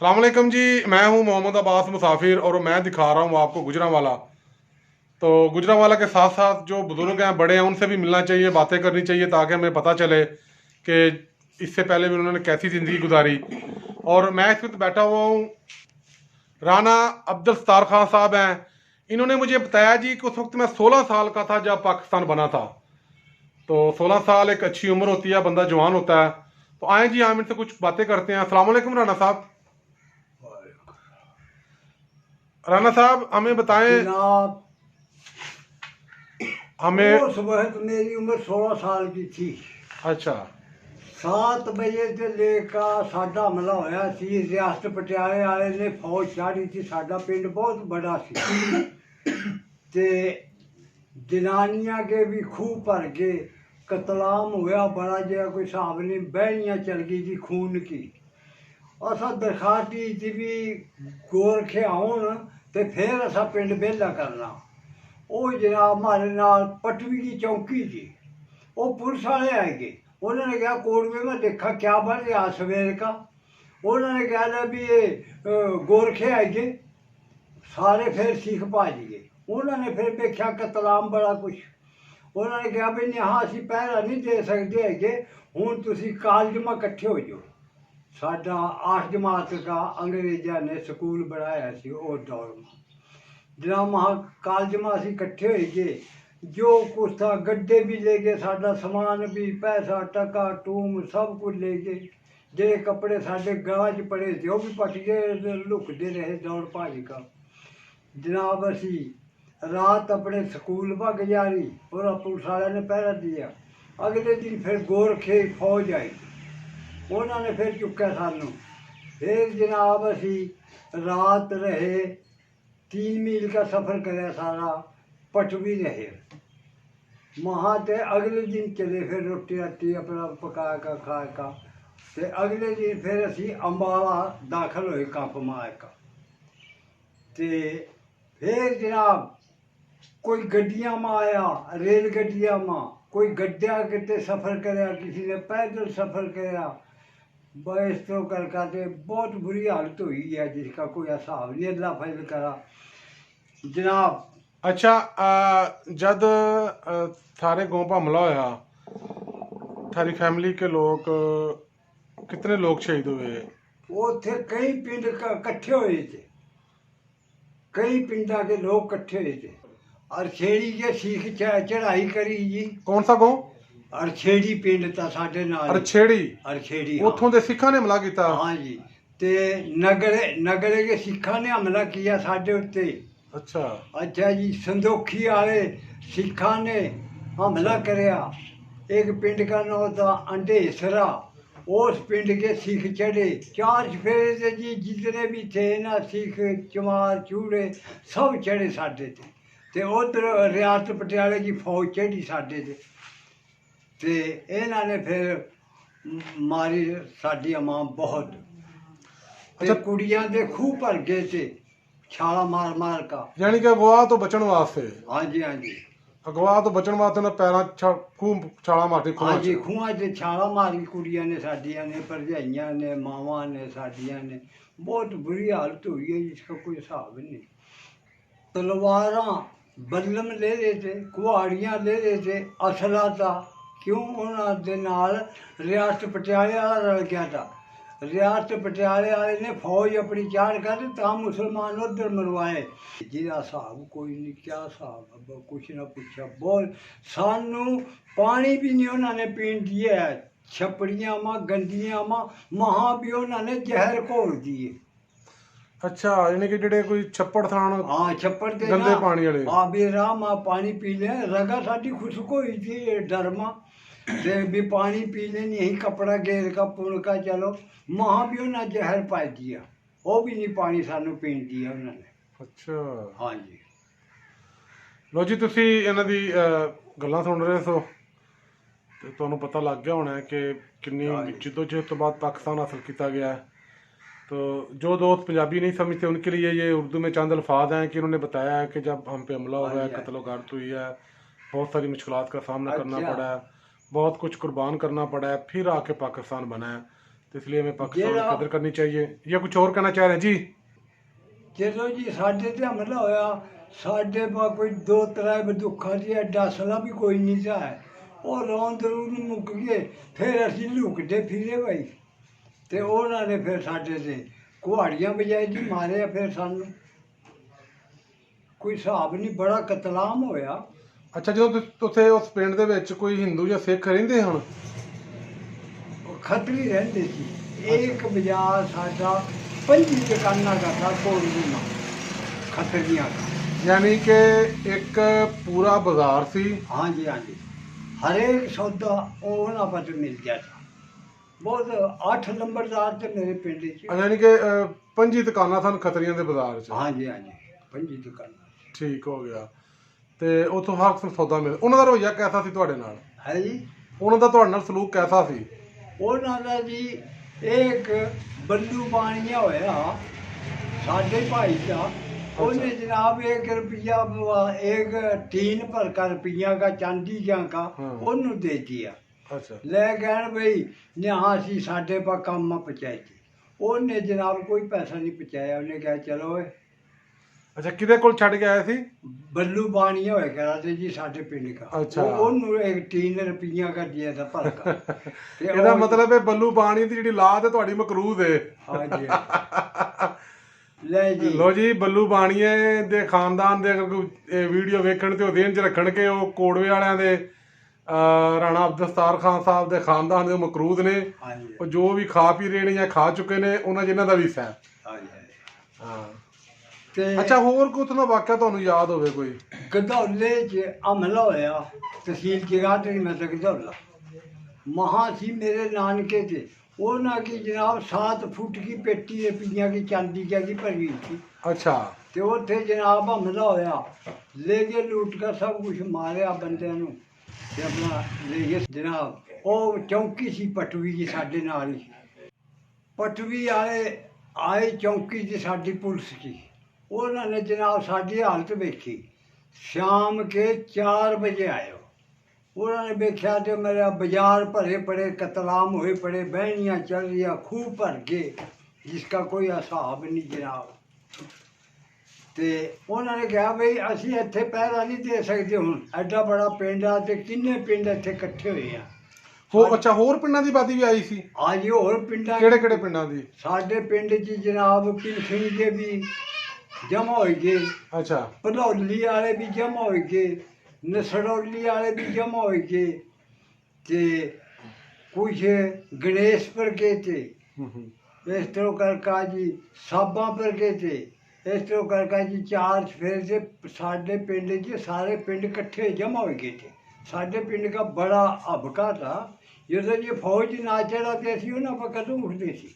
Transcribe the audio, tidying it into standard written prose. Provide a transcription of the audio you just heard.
अस्सलाम वालेकुम जी। मैं हूं मोहम्मद अब्बास मुसाफिर और मैं दिखा रहा हूं आपको गुजरांवाला। तो गुजरांवाला के साथ साथ जो बुजुर्ग हैं, बड़े हैं, उनसे भी मिलना चाहिए, बातें करनी चाहिए ताकि हमें पता चले कि इससे पहले भी उन्होंने कैसी ज़िंदगी गुजारी। और मैं इस वक्त बैठा हुआ हूँ, राना अब्दुल सत्तार खान साहब हैं। इन्होंने मुझे बताया जी कि उस वक्त मैं 16 साल का था जब पाकिस्तान बना था। तो 16 साल एक अच्छी उम्र होती है, बंदा जवान होता है। तो आए जी, हम इनसे कुछ बातें करते हैं। अस्सलाम वालेकुम राना साहब। राना साहब हमें बताएं, जनाब, हमें। उस वक्त मेरी उम्र 16 साल की थी। अच्छा। 7 ਵਜੇ ਤੇ लेकर ਸਾਡਾ ਹਮਲਾ ਹੋਇਆ ਸੀ। ਰਿਆਸਤ ਪਟਿਆਲੇ ਵਾਲੇ ਨੇ ਫੌਜ ਚਾੜੀ ਸੀ। ਸਾਡਾ ਪਿੰਡ ਬਹੁਤ ਬੜਾ ਸੀ ਤੇ ਜਨਾਨੀਆਂ ਕੇ ਵੀ ਖੂਹ ਭਰ ਕੇ ਕਤਲਾਮ ਹੋਇਆ ਬੜਾ ਜਿਹਾ, ਕੋਈ ਹਿਸਾਬ ਨਹੀਂ। ਬਹਿਣੀਆਂ ਚਲ ਗਈ ਜੀ ਖੂਨ ਕੀ। ਅਸਾਂ ਦਰਖਾਸਤੀ ਸੀ ਵੀ ਗੋਰਖੇ ਆਉਣ ਤੇ ਫਿਰ ਅਸਾਂ ਪਿੰਡ ਵਿਹਲਾ ਕਰਨਾ। ਉਹ ਜਨਾਬ हमारे ਨਾਲ पटवी की चौकी थी। वो पुलिस वाले आएंगे। उन्होंने कहा कोर्ट में मैं देखा क्या बन रहा सवेर का। उन्होंने कहा भी ये गोरखे आएंगे सारे, फिर सिख भाज गए। उन्होंने फिर देखा कतलाम बड़ा कुछ। उन्होंने कहा भी यहाँ असी पहरा नहीं दे सकते है, हूँ तुम कॉलेज में इकट्ठे हो जाओ। साडा 8 जमात का अंग्रेजा ने स्कूल बनाया सी उस दौर में। जनाब वहाँ कॉलेज में असी इकट्ठे हो गए। जो कुछ था गड्ढे भी ले गए, साडा समान भी, पैसा टका टूम सब कुछ ले गए। जे कपड़े साडे गला च पड़े थे वो भी पट गए, लुकते रहे दौड़ भाज का। जनाब असी रात अपने स्कूल पर गुजारी और पुलिस वाले ने पहरा दिया। अगले दिन फिर गोरखे फौज आई, उन्होंने फिर चुक्या सानू। फिर जनाब असी रात रहे, 3 मील का सफ़र कराया सारा, पटवी रहे वहाँ ते। अगले दिन चले फिर रोटी राटी अपना पका का खा का। ते अगले दिन फिर असी अम्बाला दाखल होए कंप मार का। ते फिर जनाब कोई गड्डियां में आया, रेल गड्डियां में, कोई गड्ढा कितने सफ़र कराया, किसी ने पैदल सफ़र कराया। बस तो करके बहुत बुरी हालत हुई है जिसका कोई हिसाब नहीं। अल्लाह फजल करा जनाब। अच्छा, जद थारे गांव पर हमला होया, थारी फैमिली के लोग, कितने लोग शहीद हुए? उथे कई पिंड इकट्ठे हुए थे, कई पिंडा के लोग इकट्ठे हुए थे। अरछेड़ी के सीख चढ़ाई करी जी। कौन सा गांव? अरछेड़ी पिंड था साढ़े नाल। अरछेड़ी? अरछेड़ी उथों दे सिखा ने हमला किया? हाँ जी। ते नगरे नगरे के सिखा ने हमला किया साढ़े उत्ते। अच्छा। अच्छा जी। संदोखी वाले सिखा ने हमला कराया। एक पिंड का नाम था अंडेसरा, उस पिंड के सिख चढ़े। 4 चफेरे थे जी, जितने भी थे ना सिख चमार चूड़े सब चढ़े साढ़े थे। ते उधर रियासत पटियाले की फौज चढ़ी साढ़े ते इन्होंने फिर मारी साड़ी मां बहुत। अच्छा। कुड़ियां दे खूह भर गए थे छाला मार मार का। यानी कि अगवा तो बचन वास्ते? हाँ जी, हाँ जी। अगवा तो बचन वास्ते ना पैर खूब छाला मारती? हाँ जी, खूह से छाला मारी कुड़ियां ने, साडियां ने, भरजाइयां ने, मावां ने, साडियां ने। बहुत बुरी हालत हुई है जिसका कोई हिसाब नहीं। तलवारां बल्लम ले रहे थे, कुहाड़ियां ले रहे थे, असला था। क्यों? उन्होंने नाल रियासत पटियाले वाला रल गया था। रियासत पटियाले वाले ने फौज अपनी चाड़ कर ता मुसलमान उधर मरवाए। जिहदा हिसाब कोई नहीं, क्या हिसाब कुछ ना पूछा। बोल सानू पानी भी नहीं उन्होंने पीन दिया है। छपड़ियां मां गंदियां मां महा भी उन्होंने जहर घोल दिए। अच्छा, यानी कि जेडे कोई छप्पड़ थान, हाँ छप्पड़ के गंदे पानी वाले। हाँ भी राह मां पानी पी ले। रगा साडी खुशक हुई थी डर मां ते भी पानी पी ले नहीं, कपड़ा घेर का पुल का चलो। महा भी उन्हें जहर पा दिया, वो भी नहीं पानी सानू पीन दिया उन्होंने। अच्छा। हाँ जी। ਲੋ ਜੀ, ਤੁਸੀਂ ਇਹਨਾਂ ਦੀ ਗੱਲਾਂ ਸੁਣ ਰਹੇ ਸੋ ਤੇ ਤੁਹਾਨੂੰ ਪਤਾ ਲੱਗ ਗਿਆ ਹੋਣਾ ਕਿ किन्नी जद्दोजहद तो बाद पाकिस्तान हासिल किया गया है। तो जो दोस्त पंजाबी नहीं समझते उनके लिए ये उर्दू में चंद अल्फाज हैं कि उन्होंने बताया है कि जब हम पे हमला हुआ है, कत्ल गारत हुई है, बहुत सारी मुश्किलात का सामना करना पड़ा है, बहुत कुछ कुर्बान करना पड़ा है, फिर आके पाकिस्तान बना है। तो इसलिए हमें पाकिस्तान जेड़ा- की कदर करनी चाहिए। या कुछ और कहना चाह रहे हैं जी? ਜਦੋਂ ਜੀ ਸਾਡੇ ਤੇ ਹਮਲਾ ਹੋਇਆ ਸਾਡੇ ਪਾ ਕੋਈ 2-3 ਬੰਦੂਕਾਂ ਸੀ ਐਡਾ ਅਸਲਾ ਵੀ ਕੋਈ ਨਹੀਂ ਸੀ ਉਹ ਰੌਂਦ ਰੂੰਦ ਮੁੱਕ ਗਏ ਫਿਰ ਅਸੀਂ ਲੁਕਦੇ ਫਿਰੇ ਭਾਈ ਤੇ ਉਹਨਾਂ ਨੇ ਫਿਰ ਸਾਡੇ ਤੇ ਕੁਹਾੜੀਆਂ ਵਜਾਈ ਜੀ ਮਾਰਿਆ ਫਿਰ ਸਾਨੂੰ ਕੋਈ ਹਿਸਾਬ ਨਹੀਂ ਬੜਾ ਕਤਲਾਮ ਹੋਇਆ। ਅੱਛਾ, ਜਦੋਂ ਉੱਥੇ ਉਸ ਪਿੰਡ ਦੇ ਵਿੱਚ ਕੋਈ ਹਿੰਦੂ ਜਾਂ ਸਿੱਖ ਰਹਿੰਦੇ ਹਨ? ਉਹ ਖੱਤਰੀ ਰਹਿੰਦੇ ਸੀ। ਇੱਕ ਬਾਜ਼ਾਰ ਸਾਡਾ 5 ਦੁਕਾਨਾਂ ਦਾ था कोलगुना खतरिया का। यानी कि एक पूरा बाजार सी। हाँ जी हाँ जी, हर एक सौदा ਉਹਨਾਂ पर मिल गया था। बहुत 8 नंबरदार थे मेरे पिंड च। यानी कि 5 ਦੁਕਾਨਾਂ ਸਨ ਖਤਰੀਆਂ ਦੇ ਬਾਜ਼ਾਰ 'ਚ। हाँ जी हाँ जी, 5 दुकाना। ਠੀਕ ਹੋ ਗਿਆ। ਤੇ ਉਥੋਂ ਹਰ ਕਿਸਮ ਸੌਦਾ ਮਿਲ। ਉਹਨਾਂ ਦਾ ਰਵੱਈਆ ਕੈਸਾ ਸੀ ਤੁਹਾਡੇ ਨਾਲ? है जी, ਉਹਨਾਂ ਦਾ ਤੁਹਾਡੇ ਨਾਲ ਸਲੂਕ ਕੈਸਾ ਸੀ? ਉਹਨਾਂ ਦਾ ਜੀ ਇੱਕ ਬੱਲੂ ਬਾਣੀਆ ਹੋਇਆ ਸਾਡੇ ਭਾਈ ਦਾ। ਉਹਨੇ जनाब 1 रुपया एक टीन भर का रुपया का चांदी का हाँ। ਉਹਨੂੰ ਦੇ दिया। ਅੱਛਾ। ਲੈ ਗਏ ਬਈ ਨਿਹਾ ਸੀ ਸਾਡੇ ਪਾ ਕੰਮ ਪਹੁੰਚਾਈ ਸੀ। ਉਹਨੇ ਜਨਾਬ ਕੋਈ ਪੈਸਾ ਨਹੀਂ ਪਹੁੰਚਾਇਆ। ਉਹਨੇ ਕਿਹਾ ਚਲੋ ਓਏ ਅੱਛਾ, ਕਿਹਦੇ ਕੋਲ ਛੱਡ ਕੇ ਆਏ ਸੀ? ਬੱਲੂ ਬਾਣੀਆ ਹੋਇਆ ਕਰਾਤੇ ਜੀ ਸਾਡੇ ਪਿੰਡ ਦਾ। ਅੱਛਾ। ਉਹਨੂੰ ਇੱਕ 3 ਰੁਪਈਆ का दिया था भर का। ਤੇ ਇਹਦਾ ਉਹ- ਮਤਲਬ ਹੈ ਬੱਲੂ ਬਾਣੀ ਦੀ ਜਿਹੜੀ ਲਾਤ ਹੈ ਤੁਹਾਡੀ ਮਕਰੂਜ਼ ਹੈ। ਹਾਂਜੀ ਲੈ ਜੀ ਲੋ ਜੀ, ਬੱਲੂ ਬਾਣੀਏ ਦੇ ਖਾਨਦਾਨ ਦੇ ਅਗਰ ਕੋਈ ਇਹ ਵੀਡੀਓ ਵੇਖਣ ਤੇ ਉਹ ਦੇਣ 'ਚ ਰੱਖਣ ਕਿ ਉਹ ਕੋੜਵੇ ਵਾਲਿਆਂ ਦੇ ਰਾਣਾ ਅਬਦਸਤਾਰ ਖਾਨ ਸਾਹਿਬ ਦੇ ਖਾਨਦਾਨ ਦੇ ਮਕਰੂਜ਼ ਨੇ। ਹਾਂਜੀ ਉਹ ਜੋ ਵੀ ਖਾ ਪੀ ਰਹੇ ਨੇ ਜਾਂ ਖਾ ਚੁੱਕੇ ਨੇ ਉਹਨਾਂ ਜਿਨ੍ਹਾਂ ਦਾ ਵੀ ਸਹਿ। ਹਾਂਜੀ। ਹਾਂ। ਤੇ ਅੱਛਾ, ਹੋਰ ਕੋਈ ਉੱਥੋਂ ਦਾ ਵਾਕਿਆ ਤੁਹਾਨੂੰ ਯਾਦ ਹੋਵੇ ਕੋਈ? ਗਧੌਲੇ 'ਚ ਹਮਲਾ ਹੋਇਆ ਤਹਿਸੀਲ ਜਗਾਦਰੀ ਮੈਂ ਤਾਂ ਗਧੌਲਾ ਮਹਾਂ ਸੀ ਮੇਰੇ ਨਾਨਕੇ ਤੇ। ਉਹਨਾਂ की जनाब 7 फुट की पेटी रुपया की चांदी क्या की भरी थी। ਅੱਛਾ। ਤੇ ਉੱਥੇ ਜਨਾਬ ਹਮਲਾ ਹੋਇਆ ਲੈ ਕੇ ਲੁੱਟ ਕੇ ਸਭ ਕੁਝ ਮਾਰਿਆ ਬੰਦਿਆਂ ਨੂੰ ਤੇ ਆਪਣਾ ਲੈ ਗਏ ਜਨਾਬ। ਉਹ ਚੌਂਕੀ ਸੀ ਪਟਵੀ ਜੀ ਸਾਡੇ ਨਾਲ ਹੀ। ਪਟਵੀ ਆਏ ਚੌਂਕੀ 'ਚ ਸਾਡੀ ਪੁਲਿਸ ਸੀ। ਉਹਨਾਂ ਨੇ ਜਨਾਬ ਸਾਡੀ ਹਾਲਤ ਵੇਖੀ। ਸ਼ਾਮ ਕੇ 4 ਵਜੇ ਆਏ। ਉਹਨਾਂ ਨੇ ਵੇਖਿਆ ਤੇ ਮੇਰਾ ਬਾਜ਼ਾਰ ਭਰੇ ਪੜੇ ਕਤਲਾਮ ਹੋਏ ਪੜੇ ਬਹਿਣੀਆਂ ਚੱਲ ਰਹੀਆਂ ਖੂਹ ਭਰ ਗਏ ਜਿਸका ਕੋਈ ਹਿਸਾਬ ਨਹੀਂ ਜਨਾਬ। ਤੇ ਉਹਨਾਂ ਨੇ ਕਿਹਾ ਬਈ ਅਸੀਂ ਇੱਥੇ ਪਹਿਰਾ ਨਹੀਂ ਦੇ ਸਕਦੇ ਹੁਣ ਐਡਾ ਬੜਾ ਪਿੰਡ ਆ ਤੇ ਕਿੰਨੇ ਪਿੰਡ ਇੱਥੇ ਇਕੱਠੇ ਹੋਏ ਆ। ਅੱਛਾ, ਹੋਰ ਪਿੰਡਾਂ ਦੀ ਬਾਦੀ ਵੀ ਆਈ ਸੀ? ਅੱਜ ਹੋਰ ਪਿੰਡਾਂ ਕਿਹੜੇ ਕਿਹੜੇ ਪਿੰਡਾਂ ਦੀ? ਸਾਡੇ ਪਿੰਡ 'ਚ ਜਨਾਬ ਪਿੰਸਣੀ ਦੇ ਵੀ ਜਮ੍ਹਾਂ ਹੋਏ ਗਏ। ਅੱਛਾ। ਭਦੌਲੀ ਵਾਲੇ ਵੀ ਜਮ੍ਹਾਂ ਹੋਏ ਗਏ। ਨਸੜੌਲੀ ਵਾਲੇ ਵੀ ਜਮ੍ਹਾਂ ਹੋਏ ਗਏ ਤੇ ਕੁਝ ਗਣੇਸ਼ਪੁਰ ਕੇ ਤੇ ਇਸ ਤਰ੍ਹਾਂ ਕਰਕੇ ਜੀ ਸਾਬਾਂ ਪਰ ਕੇ ਤੇ ਇਸ ਤਰ੍ਹਾਂ ਕਰਕੇ ਜੀ 4 ਫੇਰ से ਸਾਡੇ ਪਿੰਡ 'ਚ ਸਾਰੇ ਪਿੰਡ ਇਕੱਠੇ ਜਮ੍ਹਾਂ ਹੋਏ ਗਏ थे। ਸਾਡੇ ਪਿੰਡ ਦਾ ਬੜਾ ਹਬਕਾ था। ਜਦੋਂ ये फौज ना चढ़ा तो ਅਸੀਂ ਉਹਨਾਂ पर कदम उठते ਸੀ।